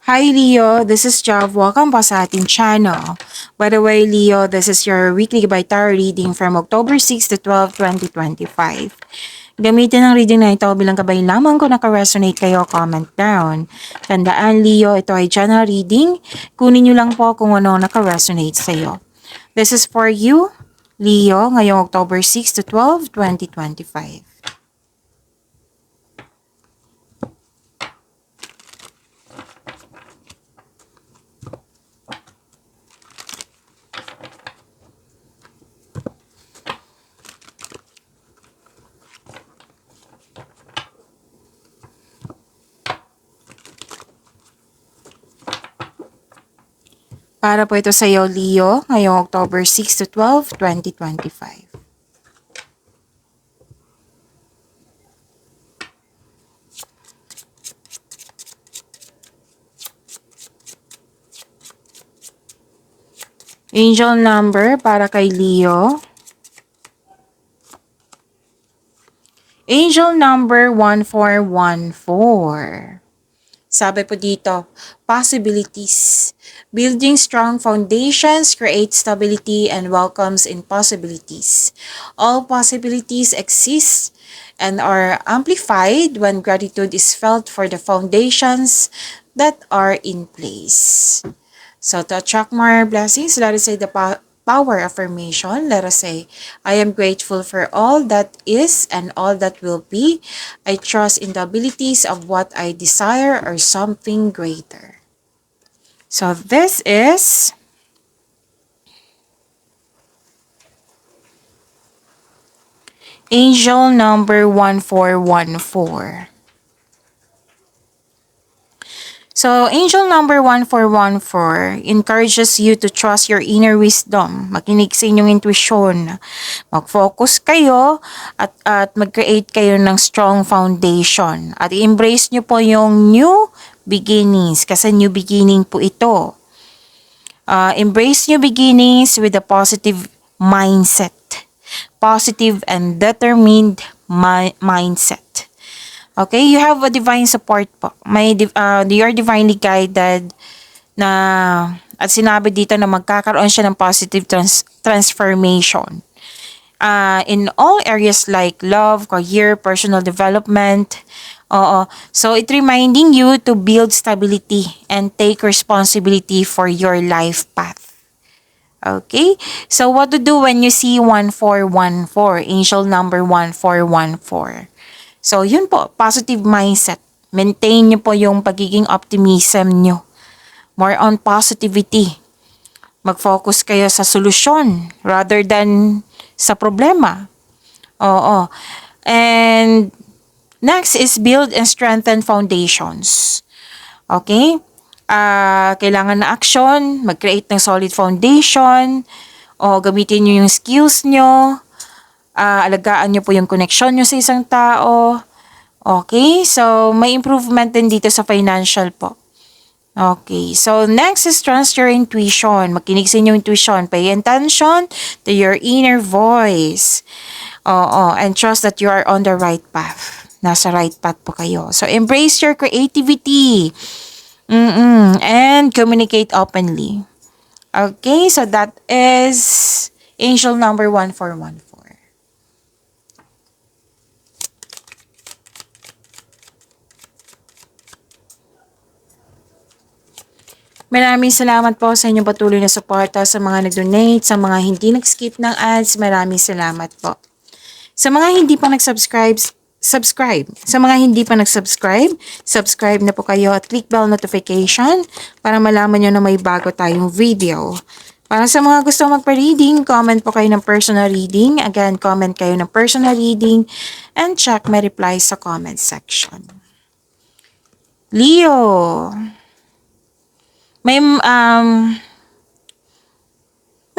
Hi Leo, this is Jav. Welcome po sa ating channel. By the way, Leo, this is your weekly by tarot reading from October 6 to 12, 2025. Gamitin ang reading na ito bilang gabay lamang kung naka-resonate kayo, comment down. Tandaan, Leo, ito ay general reading. Kunin nyo lang po kung ano naka-resonate sa iyo. This is for you, Leo, ngayong October 6 to 12, 2025. Para po ito sa iyo, Leo, ngayong October 6 to 12, 2025. Angel number para kay Leo. Angel number 1414. Sabi po dito, possibilities. Building strong foundations creates stability and welcomes in possibilities. All possibilities exist and are amplified when gratitude is felt for the foundations that are in place. So to attract more blessings, let us say the power affirmation. Let us say, I am grateful for all that is and all that will be. I trust in the abilities of what I desire or something greater. So this is Angel number 1414. So, angel number 1414 encourages you to trust your inner wisdom. Makinig sa inyong intuition. Mag-focus kayo at mag-create kayo ng strong foundation. At i-embrace nyo po yung new beginnings kasi new beginning po ito. Embrace new beginnings with a positive mindset. Positive and determined mindset. Okay, you have a divine support po. You're divinely guided na at sinabi dito na magkakaroon siya ng positive transformation. In all areas like love, career, personal development. So it reminding you to build stability and take responsibility for your life path. Okay? So what to do when you see 1414, angel number 1414? So, yun po, positive mindset. Maintain nyo po yung pagiging optimism nyo. More on positivity. Mag-focus kayo sa solusyon rather than sa problema. Oo. And next is build and strengthen foundations. Okay? Kailangan na action, mag-create ng solid foundation, o gamitin nyo yung skills nyo, alagaan nyo po yung connection nyo sa isang tao. Okay, so may improvement din dito sa financial po. Okay, so next is trust your intuition. Makinig sa inyong intuition. Pay attention to your inner voice. And trust that you are on the right path. Nasa right path po kayo. So embrace your creativity. And communicate openly. Okay, so that is angel number 1414. Maraming salamat po sa inyong patuloy na suporta, sa mga nag-donate, sa mga hindi nag-skip ng ads. Maraming salamat po. Sa mga hindi pa nag-subscribe, subscribe. Sa mga hindi pa nag-subscribe, subscribe na po kayo at click bell notification para malaman nyo na may bago tayong video. Para sa mga gusto magpa-reading, comment po kayo ng personal reading. Again, comment kayo ng personal reading and check my replies sa comment section. Leo, may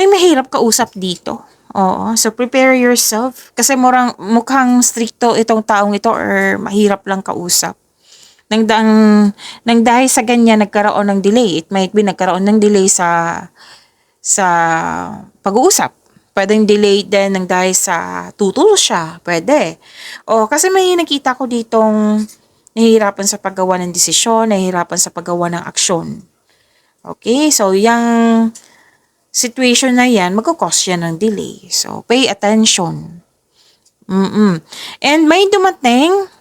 mahirap kausap dito. Oo, so prepare yourself kasi mukhang stricto itong taong ito or mahirap lang kausap. Nang dahil sa ganyan nagkaroon ng delay. It might be nagkaroon ng delay sa pag-uusap. Pwedeng delay din nang dahil sa tutol siya. Pwede. O kasi may nakita ko ditong nahihirapan sa paggawa ng desisyon, nahihirapan sa paggawa ng aksyon. Okay, so yung situation na yan, magkakos yan ng delay. So, pay attention. And may dumating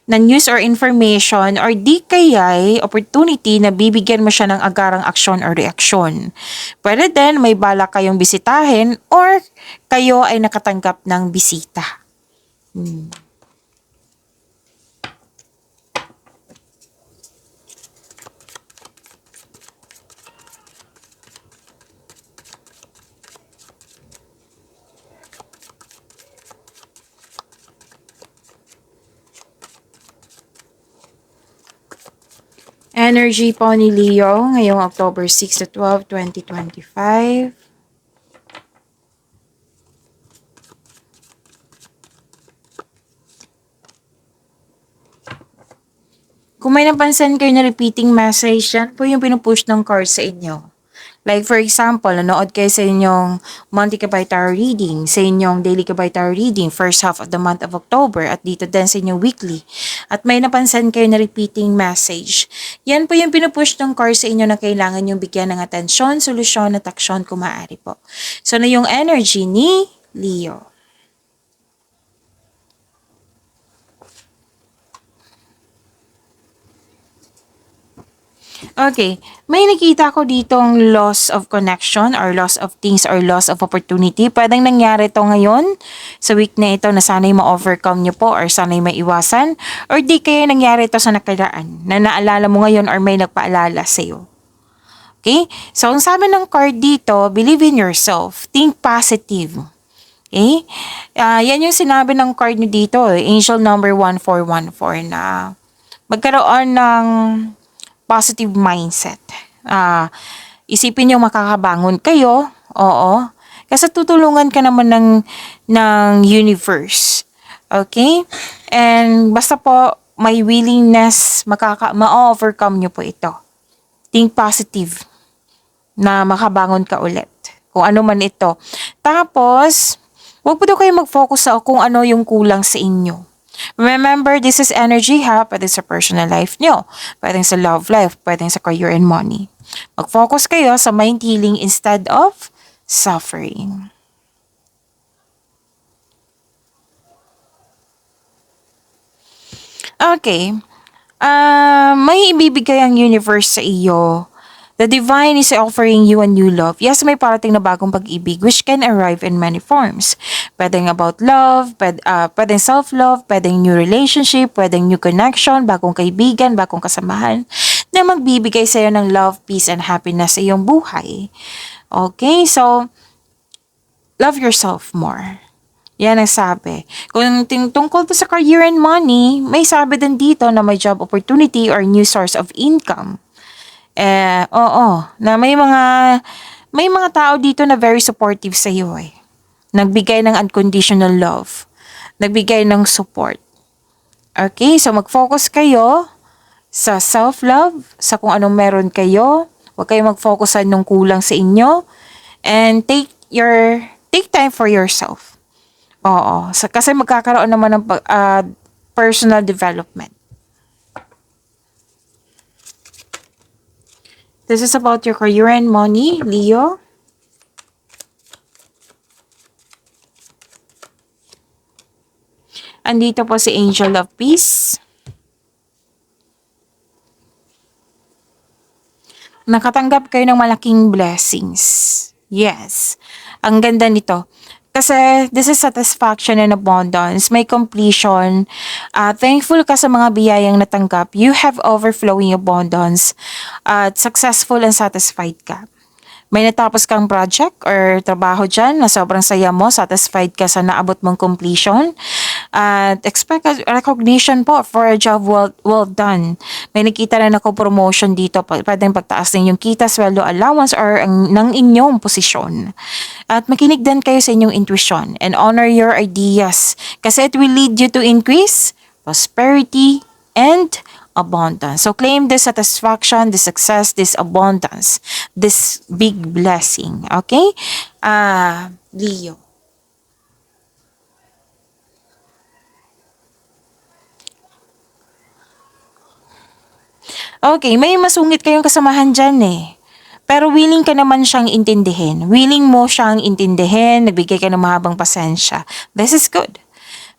na news or information or di kaya'y opportunity na bibigyan mo siya ng agarang aksyon or reaksyon. Pwede din may balak kayong bisitahin or kayo ay nakatanggap ng bisita. Energy po ni Leo ngayong October 6 to 12, 2025. Kung may napansin kayo na repeating message, yan po yung pinupush ng card sa inyo. Like for example, nanood kayo sa inyong monthly Kabay Tarot reading, sa inyong daily Kabay Tarot reading, first half of the month of October, at dito din sa inyong weekly. At may napansin kayo na repeating message. Yan po yung pinupush ng card sa inyo na kailangan yung bigyan ng atensyon, solusyon at aksyon kung maaari po. So na yung energy ni Leo. Okay, may nakita ko ditong loss of connection or loss of things or loss of opportunity. Pwedeng nangyari to ngayon sa week na ito na sana'y ma-overcome nyo po or sana'y maiwasan. Or di kaya nangyari to sa nakaraan na naalala mo ngayon or may nagpaalala sa'yo. Okay? So, ang sabi ng card dito, believe in yourself. Think positive. Okay? Yan yung sinabi ng card nyo dito. Angel number 1414 na magkaroon ng positive mindset. Isipin nyo makakabangon kayo, oo, kasi tutulungan ka naman ng universe. Okay? And basta po may willingness, ma-overcome nyo po ito. Think positive na makabangon ka ulit. Kung ano man ito. Tapos, huwag po daw kayo mag-focus sa kung ano yung kulang sa inyo. Remember, this is energy ha, pwede sa personal life nyo, pwede sa love life, pwede sa career and money. Mag-focus kayo sa mind healing instead of suffering. Okay, may ibibigay ang universe sa iyo. The divine is offering you a new love. Yes, may parating na bagong pag-ibig which can arrive in many forms. Pwedeng about love, pwedeng self-love, pwedeng new relationship, pwedeng new connection, bagong kaibigan, bagong kasamahan na magbibigay sa iyo ng love, peace, and happiness sa iyong buhay. Okay, so love yourself more. Yan ang sabi. Kung tungkol to sa career and money, may sabi din dito na may job opportunity or new source of income. Oo, na may mga tao dito na very supportive sa iyo eh. Nagbigay ng unconditional love. Nagbigay ng support. Okay, so mag-focus kayo sa self-love, sa kung anong meron kayo. Huwag kayo mag-focus sa nung kulang sa inyo. And take time for yourself. Oo, kasi magkakaroon naman ng personal development. This is about your career and money, Leo. Andito po si Angel of Peace. Nakatanggap kayo ng malaking blessings. Yes. Ang ganda nito. Kasi this is satisfaction and abundance. May completion. Thankful ka sa mga biyayang natanggap. You have overflowing abundance. At successful and satisfied ka. May natapos kang project or trabaho dyan na sobrang saya mo, satisfied ka sa naabot mong completion. At expect a recognition po for a job well done. May nakita na ako promotion dito, pwedeng pagtaas ng inyong kita, sweldo, allowance, or ng inyong posisyon. At makinig din kayo sa inyong intuition and honor your ideas kasi it will lead you to increase prosperity and abundance. So claim this satisfaction, this success, this abundance, this big blessing. Okay? Leo. Okay, may masungit kayong kasamahan dyan eh. Pero willing ka naman siyang intindihin. Willing mo siyang intindihin, nagbigay ka ng mahabang pasensya. This is good.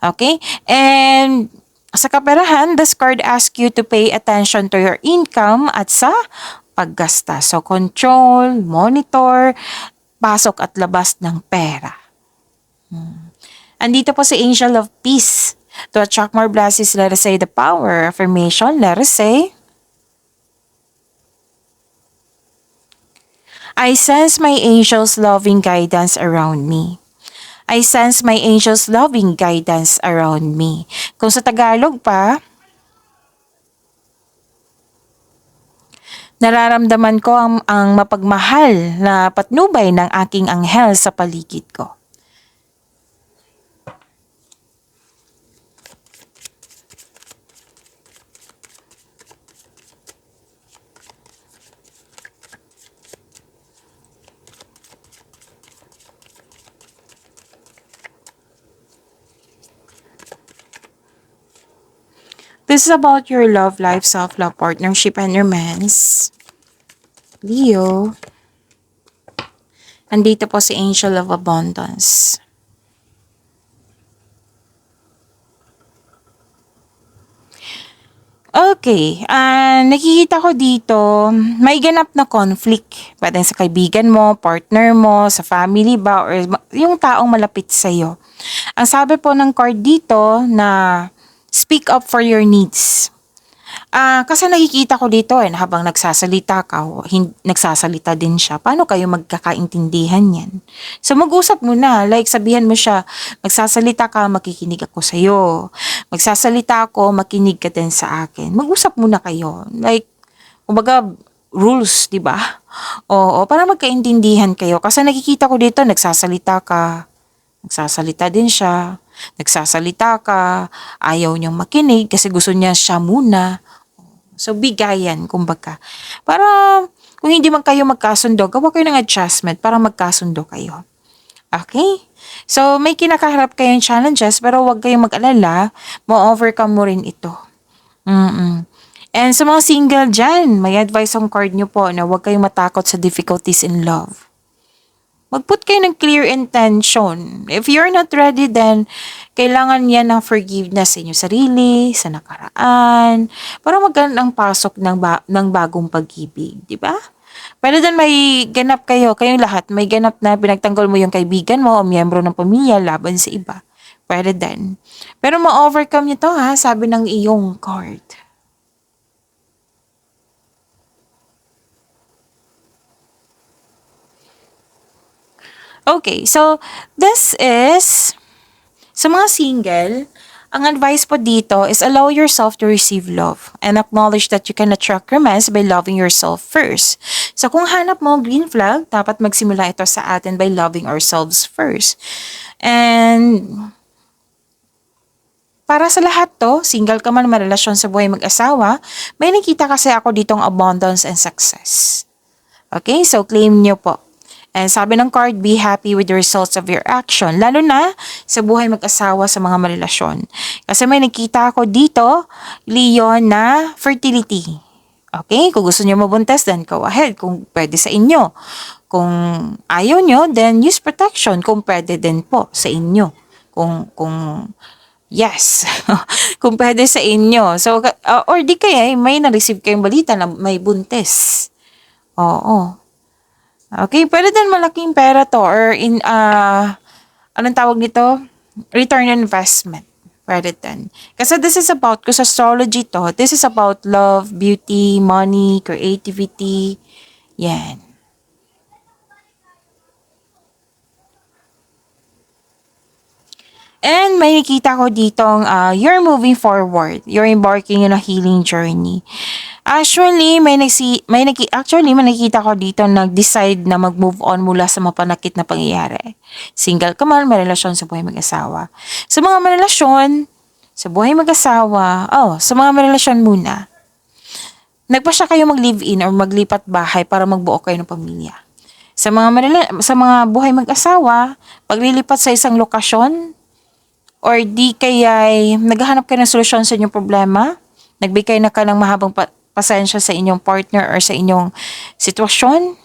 Okay? And sa kaperahan, this card asks you to pay attention to your income at sa paggasta. So, control, monitor, pasok at labas ng pera. Andito po si Angel of Peace. To attract more blessings, let us say the power. Affirmation, let us say, I sense my angels' loving guidance around me. I sense my angels' loving guidance around me. Kung sa Tagalog pa, nararamdaman ko ang mapagmahal na patnubay ng aking anghel sa paligid ko. This is about your love life, self-love, partnership, and romance. Leo. Andito po si Angel of Abundance. Okay, nakikita ko dito, may ganap na conflict. Pwede sa kaibigan mo, partner mo, sa family ba, or yung taong malapit sa'yo. Ang sabi po ng card dito na speak up for your needs. Kasi nakikita ko dito habang nagsasalita ka, nagsasalita din siya, paano kayo magkakaintindihan yan? So mag-usap muna, like sabihan mo siya, magsasalita ka, makikinig ako sa'yo. Magsasalita ako, makinig ka din sa akin. Mag-usap muna kayo. Like, kumbaga, rules, di ba? Oo, para magkaintindihan kayo. Kasi nakikita ko dito, nagsasalita ka, nagsasalita din siya, nagsasalita ka, ayaw niyang makinig kasi gusto niya siya muna. So, bigayan, kumbaga. Para, kung hindi man kayo magkasundo, gawa kayo ng adjustment para magkasundo kayo. Okay? So, may kinakaharap kayong challenges, pero huwag kayong mag-alala, ma-overcome mo rin ito. And sa mga single dyan, may advice ang card nyo po na huwag kayong matakot sa difficulties in love. Mag-put kayo ng clear intention. If you're not ready, then kailangan yan ng forgiveness sa inyong sarili, sa nakaraan, para magkaroon ng pasok ng bagong pag-ibig, di ba? Pero then may ganap kayong lahat, may ganap na pinagtanggol mo yung kaibigan mo o miyembro ng pamilya laban sa iba. Pwede din. Pero ma-overcome nyo to sabi ng iyong card. Okay, so this is, sa mga single, ang advice po dito is allow yourself to receive love and acknowledge that you can attract romance by loving yourself first. So kung hanap mo green flag, dapat magsimula ito sa atin by loving ourselves first. And para sa lahat to, single ka man, may relasyon sa buhay mag-asawa, may nakita kasi ako ditong abundance and success. Okay, so claim nyo po. And sabi ng card, be happy with the results of your action. Lalo na sa buhay mag-asawa sa mga marelasyon. Kasi may nakita ako dito, Leo, na fertility. Okay? Kung gusto nyo mabuntis, then go ahead. Kung pwede sa inyo. Kung ayaw nyo, then use protection. Kung pwede din po sa inyo. Kung yes. Kung pwede sa inyo. So, or di kaya, may na-receive kayong balita na may buntis. Oo. Okay, pwede din malaking pera to or anong tawag nito? Return on investment. Pwede din. Kasi this is about, kasi astrology to, this is about love, beauty, money, creativity. Yan. And may nakita ko ditong you're moving forward. You're embarking on a healing journey. Actually, may nakita ko dito nag-decide na mag-move on mula sa mapanakit na pangyayari. Single ka man, may relasyon sa buhay mag-asawa. Sa mga may relasyon, sa buhay mag-asawa, sa mga may relasyon muna, nagpasya kayo mag-live-in or maglipat bahay para magbuo kayo ng pamilya. Sa mga buhay mag-asawa, paglilipat sa isang lokasyon, or di kaya naghahanap kayo ng solusyon sa inyong problema, nagbigay na ka ng mahabang pasensya sa inyong partner or sa inyong sitwasyon.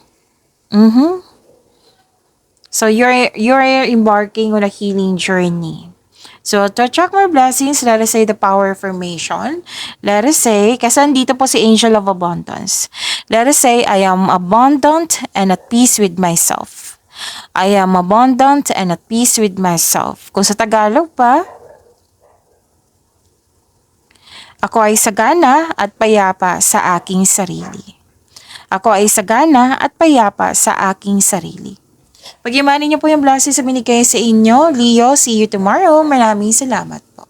So you're embarking on a healing journey. So, to attract more blessings, let us say the power affirmation. Let us say, kasi andito po si Angel of Abundance. Let us say, I am abundant and at peace with myself. I am abundant and at peace with myself. Kung sa Tagalog pa, ako ay sagana at payapa sa aking sarili. Ako ay sagana at payapa sa aking sarili. Pag-imanin niyo po yung blessings sa binigay sa inyo. Leo, see you tomorrow. Maraming salamat po.